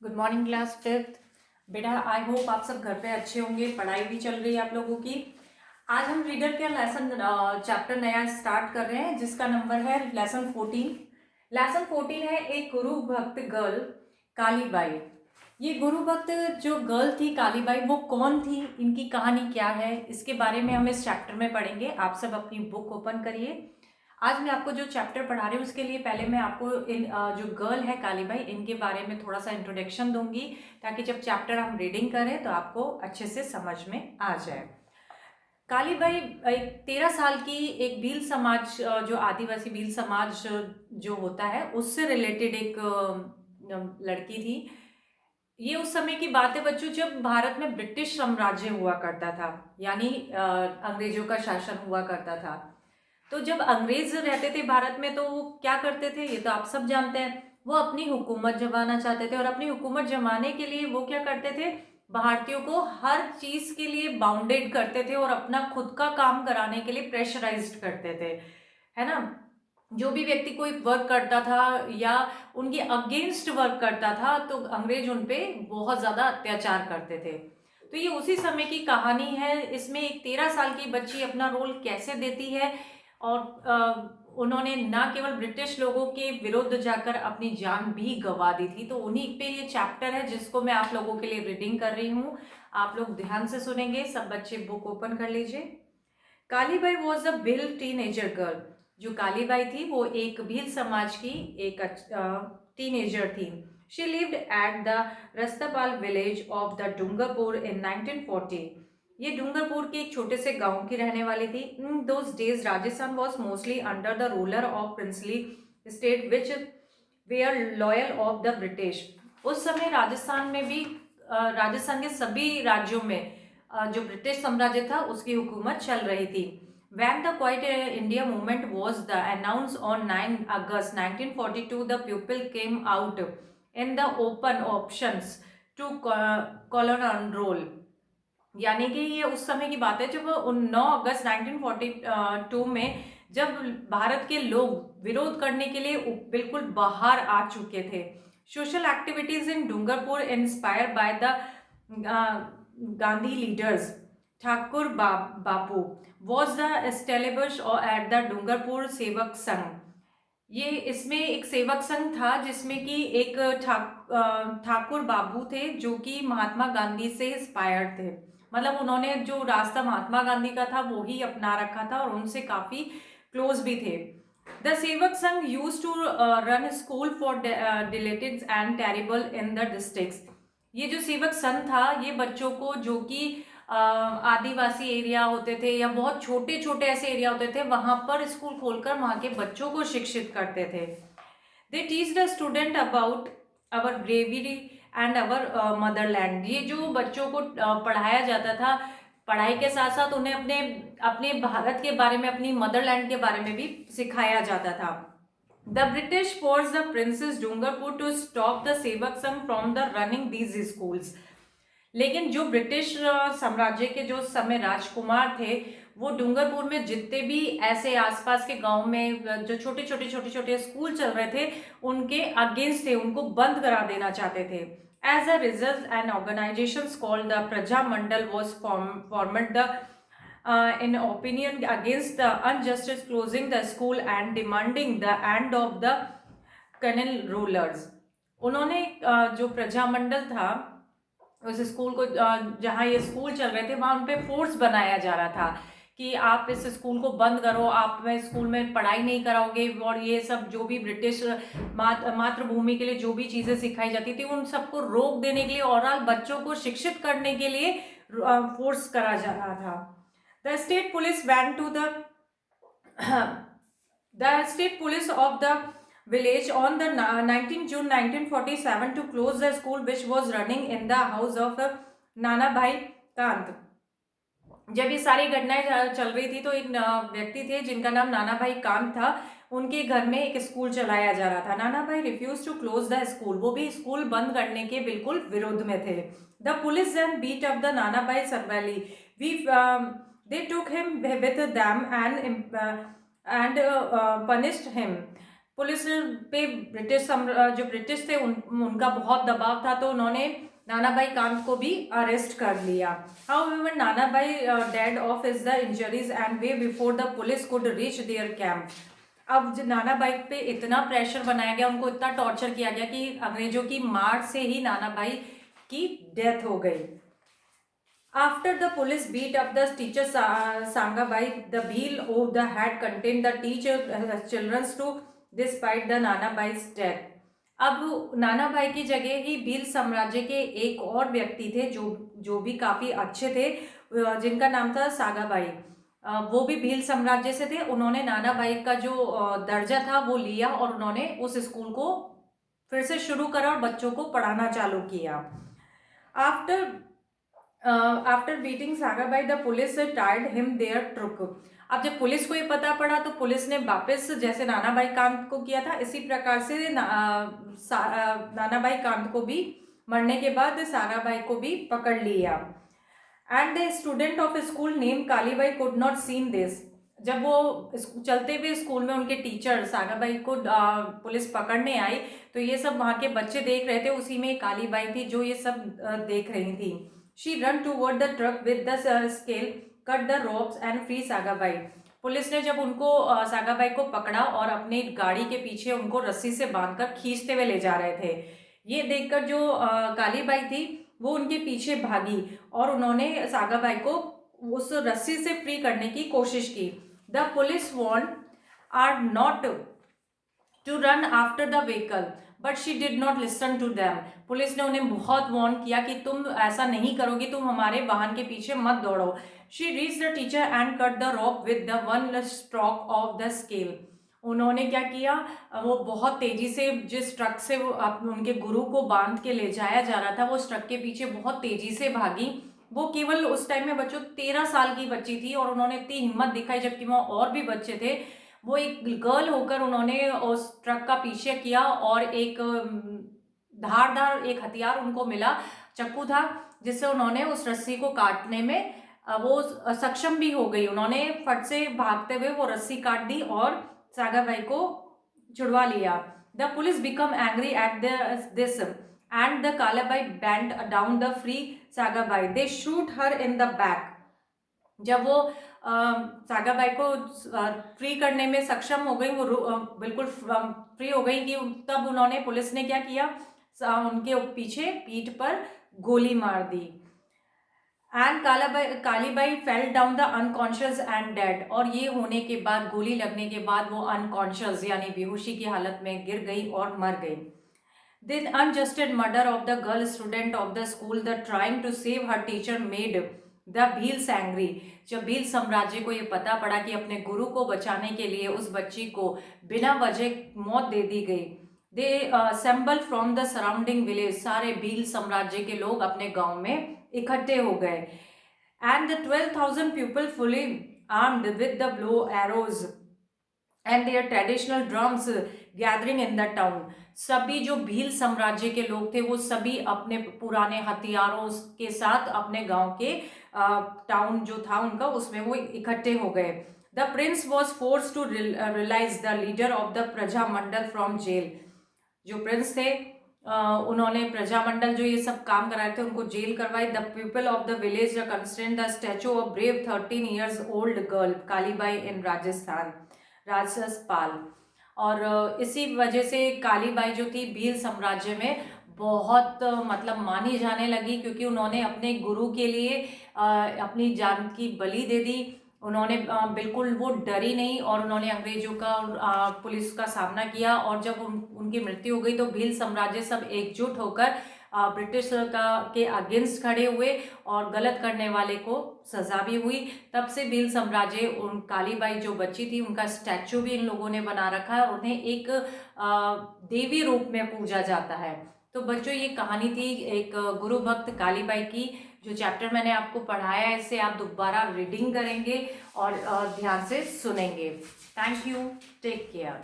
Good morning class fifth. बेटा I hope आप सब घर पे अच्छे होंगे, पढ़ाई भी चल रही है आप लोगों की। आज हम रीडर का लेसन चैप्टर नया स्टार्ट कर रहे हैं जिसका नंबर है लेसन 14। लेसन 14 है एक गुरु भक्त गर्ल कालीबाई। ये गुरु भक्त जो गर्ल थी कालीबाई वो कौन थी, इनकी कहानी क्या है, इसके बारे में हम इस चैप्टर में पढ़ेंगे। आप सब अपनी बुक ओपन करिए। आज मैं आपको जो चैप्टर पढ़ा रही हूँ उसके लिए पहले मैं आपको इन जो गर्ल है कालीबाई इनके बारे में थोड़ा सा इंट्रोडक्शन दूंगी, ताकि जब चैप्टर हम रीडिंग करें तो आपको अच्छे से समझ में आ जाए। कालीबाई एक 13 साल की एक भील समाज, जो आदिवासी भील समाज जो होता है उससे रिलेटेड एक लड़की थी। ये उस समय की बात है बच्चों, जब भारत में ब्रिटिश साम्राज्य हुआ करता था, यानी अंग्रेजों का शासन हुआ करता था। तो जब अंग्रेज रहते थे भारत में तो वो क्या करते थे ये तो आप सब जानते हैं। वो अपनी हुकूमत जमाना चाहते थे और अपनी हुकूमत जमाने के लिए वो क्या करते थे, भारतीयों को हर चीज के लिए बाउंडेड करते थे और अपना खुद का काम कराने के लिए प्रेशराइज्ड करते थे, है ना। जो भी व्यक्ति कोई वर्क करता था या उनके अगेंस्ट वर्क करता था तो अंग्रेज उन पे बहुत ज्यादा अत्याचार करते थे। तो ये उसी समय की कहानी है। इसमें एक 13 साल की बच्ची अपना रोल कैसे देती है और उन्होंने ना केवल ब्रिटिश लोगों के विरुद्ध जाकर अपनी जान भी गंवा दी थी। तो उन्हीं पे ये चैप्टर है जिसको मैं आप लोगों के लिए रीडिंग कर रही हूँ। आप लोग ध्यान से सुनेंगे। सब बच्चे बुक ओपन कर लीजिए। Kalibai was a Bhil teenager girl. जो कालीबाई थी वो एक भील समाज की एक टीनेजर थी। She lived at the Rastapal village of the Dungarpur in 1940। ये डूंगरपुर के एक छोटे से गांव की रहने वाली थी। In those days Rajasthan was mostly under the ruler of princely state which were loyal of the British. उस समय राजस्थान में भी राजस्थान के सभी राज्यों में जो ब्रिटिश साम्राज्य था उसकी हुकूमत चल रही थी। When the Quiet India movement was announced on 9 August 1942, the people came out in the open options to colonial role। यानी कि ये उस समय की बात है जब 9 अगस्त 1942 में जब भारत के लोग विरोध करने के लिए बिल्कुल बाहर आ चुके थे। Social activities in Dungarpur inspire by the Gandhi leaders Thakur Bapu was the establish at the Dungarpur Sevak Sangh. ये इसमें एक सेवक संघ था जिसमें कि एक ठाकुर बाबू थे जो कि महात्मा गांधी से इंस्पायर्ड थे। मतलब उन्होंने जो रास्ता महात्मा गांधी का था वो ही अपना रखा था और उनसे काफी क्लोज भी थे। The Sevak Sangh use to run school for deleted and terrible in the districts. ये जो सेवक संघ था ये बच्चों को जो कि आदिवासी एरिया होते थे या बहुत छोटे छोटे ऐसे एरिया होते थे वहां पर स्कूल खोलकर वहां के बच्चों को शिक्षित करते थे। They teach the student about our bravery and our Motherland. ये जो बच्चों को पढ़ाया जाता था, पढ़ाई के साथ साथ उन्हें अपने अपने भारत के बारे में, अपनी मदरलैंड के बारे में भी सिखाया जाता था। The British force the princes Dungarpur to stop the Sevak Sangh from the running these schools. लेकिन जो ब्रिटिश साम्राज्य के जो समय राजकुमार थे वो डूंगरपुर में जितने भी ऐसे आसपास के गांव में जो छोटे छोटे स्कूल चल रहे थे उनके अगेंस्ट थे, उनको बंद करा देना चाहते थे। As a result an organization called the Praja Mandal was formed the in opinion against the injustice closing the school and demanding the end of the colonial rulers। उन्होंने जो प्रजामंडल था उस स्कूल को, जहाँ ये स्कूल चल रहे थे वहां उन पे फोर्स बनाया जा रहा था कि आप इस स्कूल को बंद करो, आप में स्कूल में पढ़ाई नहीं कराओगे और ये सब जो भी ब्रिटिश मातृभूमि के लिए जो भी चीजें सिखाई जाती थी उन सबको रोक देने के लिए और बच्चों को शिक्षित करने के लिए फोर्स करा जा रहा था। The state police went to the state police of the village on the 19 June 1947 to close the school which was running in the house of नाना भाई कांत। जब ये सारी घटनाएं चल रही थी तो एक व्यक्ति थे जिनका नाम नाना भाई कांत था। उनके घर में एक स्कूल चलाया जा रहा था। Nana Bhai refuse to close the school, वो भी स्कूल बंद करने के बिल्कुल विरोध में थे। The police then beat up the Nana Bhai Sarvaili. We they took him with them and punished him। Police पे जो ब्रिटिश थे उनका बहुत दबाव था, तो उन्होंने नानाभाई कांत को भी अरेस्ट कर लिया। However Nanabhai dead of his the injuries and way before the police could reach their camp. अब नानाभाई पे इतना प्रेशर बनाया गया, उनको इतना टॉर्चर किया गया कि अंग्रेजों की मार से ही नानाभाई की डेथ हो गई। After the police beat up the teacher Sangabai, the Bhil of the had contained the teacher children to despite the नानाभाई's death। अब नानाभाई की जगह ही भील साम्राज्य के एक और व्यक्ति थे जो भी काफी अच्छे थे, जिनका नाम था सागाबाई। वो भी भील साम्राज्य से थे। उन्होंने नानाभाई का जो दर्जा था वो लिया और उन्होंने उस स्कूल को फिर से शुरू करा और बच्चों को पढ़ाना चालू किया। After beating Sagabai the police tied him their truck. अब जब पुलिस को ये पता पड़ा तो पुलिस ने वापस जैसे नानाभाई कांत को किया था इसी प्रकार से नानाभाई कांत को भी मरने के बाद सागाबाई को भी पकड़ लिया। And the student of school name Kalibai could not seen this. जब वो चलते हुए स्कूल में उनके टीचर सागाबाई को पुलिस पकड़ने आई तो ये सब वहाँ के बच्चे देख रहे थे, उसी में कालीबाई थी जो ये सब देख रही थी। She run toward the truck with the scale, cut the ropes and free Sagabai. Police ने जब उनको सागाबाई को पकड़ा और अपनी गाड़ी के पीछे उनको रस्सी से बांधकर खींचते हुए ले जा रहे थे। ये देखकर जो कालीबाई थी वो उनके पीछे भागी और उन्होंने सागाबाई को उस रस्सी से फ्री करने की कोशिश की। The police warn are not to run after the vehicle but she did not listen to them. Police ने उन्हें बहुत वार्न किया कि तुम ऐसा नहीं करोगे, तुम हमारे वाहन के पीछे मत दौड़ो। She reach the teacher and cut the rope with the one stroke of the scale. उन्होंने क्या किया, वो बहुत तेजी से जिस ट्रक से वो उनके गुरु को बांध के ले जाया जा रहा था वो उस ट्रक के पीछे बहुत तेजी से भागी। वो केवल उस टाइम में बच्चों 13 साल की बच्ची थी और उन्होंने इतनी हिम्मत दिखाई, जबकि वहाँ और भी बच्चे थे। वो एक गर्ल होकर उन्होंने उस ट्रक का पीछे किया और एक धारदार एक हथियार उनको मिला, चक्कू था, जिससे उन्होंने उस रस्सी को काटने में वो सक्षम भी हो गई। उन्होंने फट से भागते हुए वो रस्सी काट दी और सागाबाई को छुड़वा लिया। The police become angry at this and the Kalabai band down the free Sagabai. They shoot her in the back. जब वो सागाबाई को फ्री करने में सक्षम हो गई, वो बिल्कुल फ्री हो गई कि तब उन्होंने पुलिस ने क्या किया, उनके पीछे पीठ पर गोली मार दी। And Kalibai fell down the unconscious and dead. और ये होने के बाद, गोली लगने के बाद वो अनकॉन्शियस यानी बेहोशी की हालत में गिर गई और मर गई। Then unjusted murder of the girl student of the school that trying to save her teacher made the Bhils angry। जब भील साम्राज्य को ये पता पड़ा कि अपने गुरु को बचाने के लिए उस बच्ची को बिना वजह मौत दे दी गई, दे assembled from the surrounding village। सारे भील साम्राज्य के लोग अपने गांव में इकट्ठे हो गए। And the 12,000 people fully armed with the bow arrows and their traditional drums gathering in the town। सभी जो भील साम्राज्य के लोग थे वो सभी अपने पुराने हथियारों के साथ अपने गांव के टाउन जो था उनका उसमें वो इकट्ठे हो गए। The prince was force to release the leader of the Prajamandal from jail. जो प्रिंस थे उन्होंने प्रजामंडल जो ये सब काम कराए थे उनको जेल करवाई। The people of the village constant the statue of brave 13 years old girl Kalibai in Rajasthan Rajaspal. और इसी वजह से कालीबाई जो थी भील साम्राज्य में बहुत मतलब मानी जाने लगी, क्योंकि उन्होंने अपने गुरु के लिए अपनी जान की बलि दे दी। उन्होंने बिल्कुल वो डरी नहीं और उन्होंने अंग्रेजों का पुलिस का सामना किया। और जब उनकी मृत्यु हो गई तो भील साम्राज्य सब एकजुट होकर ब्रिटिश के अगेंस्ट खड़े हुए और गलत करने वाले को सजा भी हुई। तब से भील साम्राज्य उन कालीबाई जो बच्ची थी उनका स्टैचू भी इन लोगों ने बना रखा है, उन्हें एक देवी रूप में पूजा जाता है। तो बच्चों ये कहानी थी एक गुरु भक्त कालीबाई की। जो चैप्टर मैंने आपको पढ़ाया है इसे आप दोबारा रीडिंग करेंगे और ध्यान से सुनेंगे। Thank you, take care.